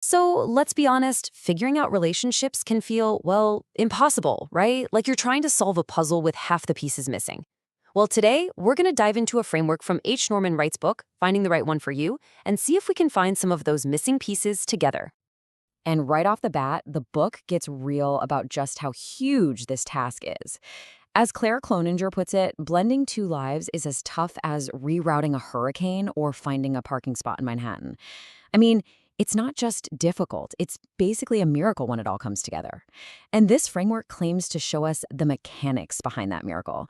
So let's be honest, figuring out relationships can feel, well, impossible, right? Like you're trying to solve a puzzle with half the pieces missing. Well, today, we're going to dive into a framework from H. Norman Wright's book, Finding the Right One for You, and see if we can find some of those missing pieces together. And right off the bat, the book gets real about just how huge this task is. As Claire Cloninger puts it, blending two lives is as tough as rerouting a hurricane or finding a parking spot in Manhattan. I mean, it's not just difficult, it's basically a miracle when it all comes together. And this framework claims to show us the mechanics behind that miracle.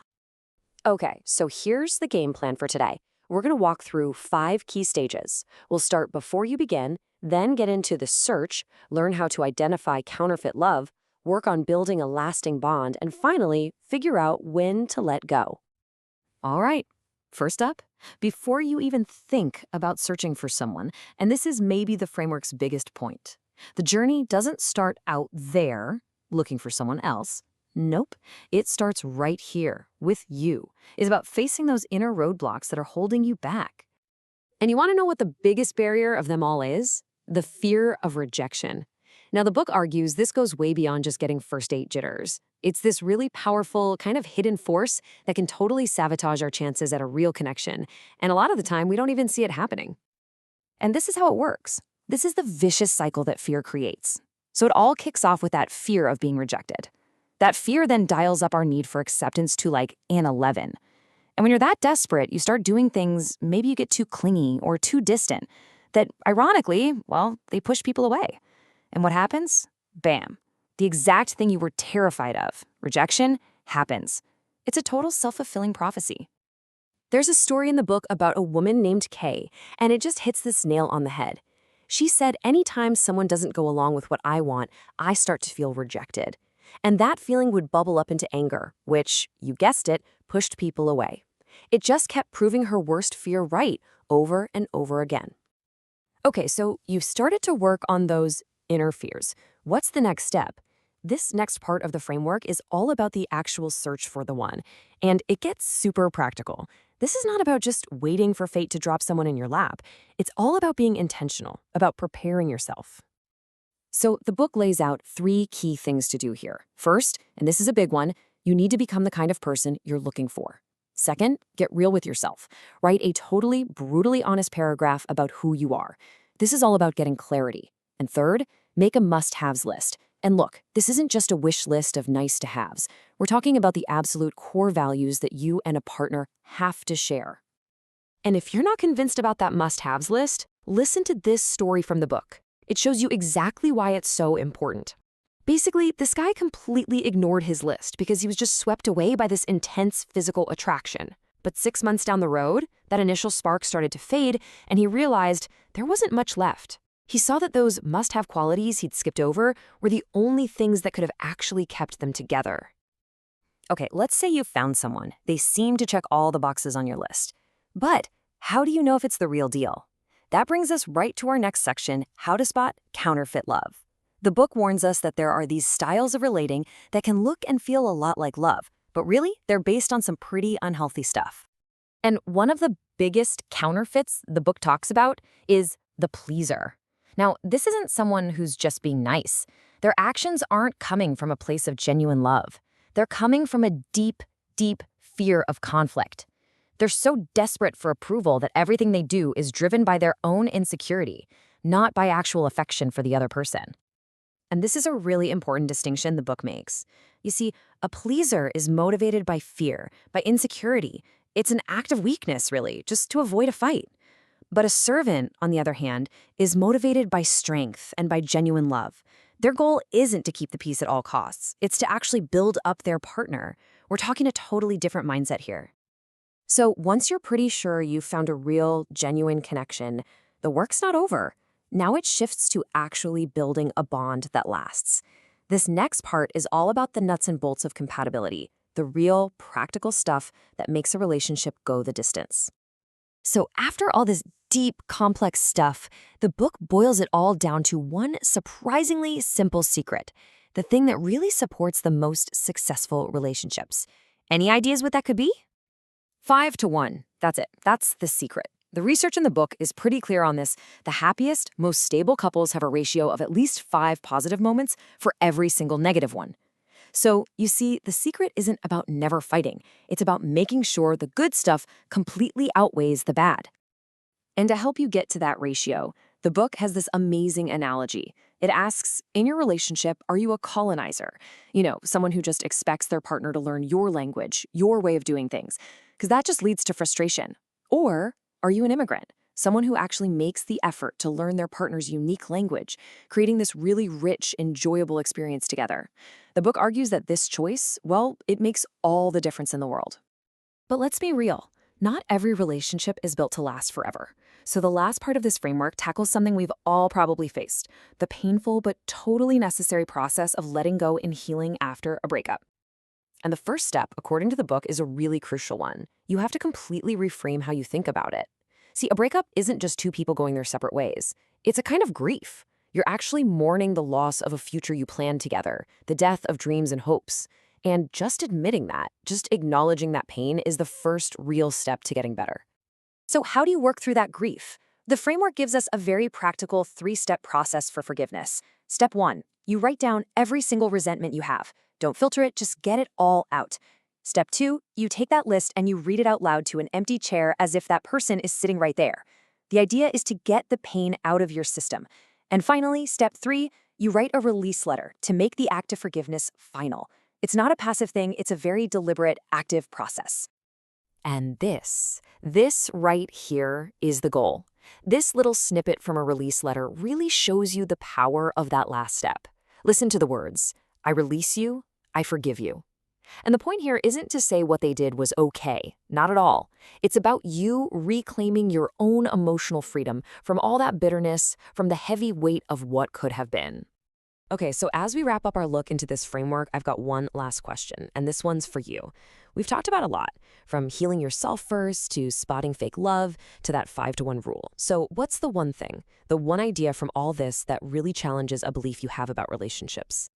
Okay, so here's the game plan for today. We're going to walk through 5 key stages. We'll start before you begin, then get into the search, learn how to identify counterfeit love, work on building a lasting bond, and finally, figure out when to let go. All right, first up, before you even think about searching for someone, and this is maybe the framework's biggest point, the journey doesn't start out there, looking for someone else. Nope, it starts right here, with you. It's about facing those inner roadblocks that are holding you back. And you want to know what the biggest barrier of them all is? The fear of rejection. Now, the book argues this goes way beyond just getting first date jitters. It's this really powerful, kind of hidden force that can totally sabotage our chances at a real connection. And a lot of the time, we don't even see it happening. And this is how it works. This is the vicious cycle that fear creates. So it all kicks off with that fear of being rejected. That fear then dials up our need for acceptance to like an 11. And when you're that desperate, you start doing things, maybe you get too clingy or too distant, that ironically, well, they push people away. And what happens? Bam. The exact thing you were terrified of, rejection, happens. It's a total self-fulfilling prophecy. There's a story in the book about a woman named Kay, and it just hits this nail on the head. She said, anytime someone doesn't go along with what I want, I start to feel rejected. And that feeling would bubble up into anger, which, you guessed it, pushed people away. It just kept proving her worst fear right over and over again. Okay, so you've started to work on those inner fears. What's the next step? This next part of the framework is all about the actual search for the one, and it gets super practical. This is not about just waiting for fate to drop someone in your lap. It's all about being intentional, about preparing yourself. So the book lays out 3 key things to do here. First, and this is a big one, you need to become the kind of person you're looking for. Second, get real with yourself. Write a totally, brutally honest paragraph about who you are. This is all about getting clarity. And third, make a must-haves list. And look, this isn't just a wish list of nice-to-haves. We're talking about the absolute core values that you and a partner have to share. And if you're not convinced about that must-haves list, listen to this story from the book. It shows you exactly why it's so important. Basically, this guy completely ignored his list because he was just swept away by this intense physical attraction. But 6 months down the road, that initial spark started to fade, and he realized there wasn't much left. He saw that those must-have qualities he'd skipped over were the only things that could have actually kept them together. Okay, let's say you found someone. They seem to check all the boxes on your list. But how do you know if it's the real deal? That brings us right to our next section, how to spot counterfeit love. The book warns us that there are these styles of relating that can look and feel a lot like love, but really, they're based on some pretty unhealthy stuff. And one of the biggest counterfeits the book talks about is the pleaser. Now, this isn't someone who's just being nice. Their actions aren't coming from a place of genuine love. They're coming from a deep, deep fear of conflict. They're so desperate for approval that everything they do is driven by their own insecurity, not by actual affection for the other person. And this is a really important distinction the book makes. You see, a pleaser is motivated by fear, by insecurity. It's an act of weakness, really, just to avoid a fight. But a servant, on the other hand, is motivated by strength and by genuine love. Their goal isn't to keep the peace at all costs. It's to actually build up their partner. We're talking a totally different mindset here. So once you're pretty sure you've found a real, genuine connection, the work's not over. Now it shifts to actually building a bond that lasts. This next part is all about the nuts and bolts of compatibility, the real, practical stuff that makes a relationship go the distance. So after all this deep, complex stuff, the book boils it all down to one surprisingly simple secret, the thing that really supports the most successful relationships. Any ideas what that could be? 5 to 1. That's it. That's the secret. The research in the book is pretty clear on this. The happiest, most stable couples have a ratio of at least 5 positive moments for every single negative one. So, you see, the secret isn't about never fighting. It's about making sure the good stuff completely outweighs the bad. And to help you get to that ratio, the book has this amazing analogy. It asks, in your relationship, are you a colonizer? Someone who just expects their partner to learn your language, your way of doing things, because that just leads to frustration. Or are you an immigrant? Someone who actually makes the effort to learn their partner's unique language, creating this really rich, enjoyable experience together. The book argues that this choice, well, it makes all the difference in the world. But let's be real. Not every relationship is built to last forever. So the last part of this framework tackles something we've all probably faced, the painful but totally necessary process of letting go and healing after a breakup. And the first step, according to the book, is a really crucial one. You have to completely reframe how you think about it. See, a breakup isn't just two people going their separate ways. It's a kind of grief. You're actually mourning the loss of a future you planned together, the death of dreams and hopes. And just admitting that, just acknowledging that pain is the first real step to getting better. So how do you work through that grief? The framework gives us a very practical 3-step process for forgiveness. Step 1, you write down every single resentment you have. Don't filter it, just get it all out. Step 2, you take that list and you read it out loud to an empty chair as if that person is sitting right there. The idea is to get the pain out of your system. And finally, step 3, you write a release letter to make the act of forgiveness final. It's not a passive thing, it's a very deliberate, active process. And this right here is the goal. This little snippet from a release letter really shows you the power of that last step. Listen to the words, I release you, I forgive you. And the point here isn't to say what they did was okay, not at all. It's about you reclaiming your own emotional freedom from all that bitterness, from the heavy weight of what could have been. Okay, so as we wrap up our look into this framework, I've got one last question, and this one's for you. We've talked about a lot, from healing yourself first to spotting fake love to that 5-to-1 rule. So what's the one thing, the one idea from all this that really challenges a belief you have about relationships?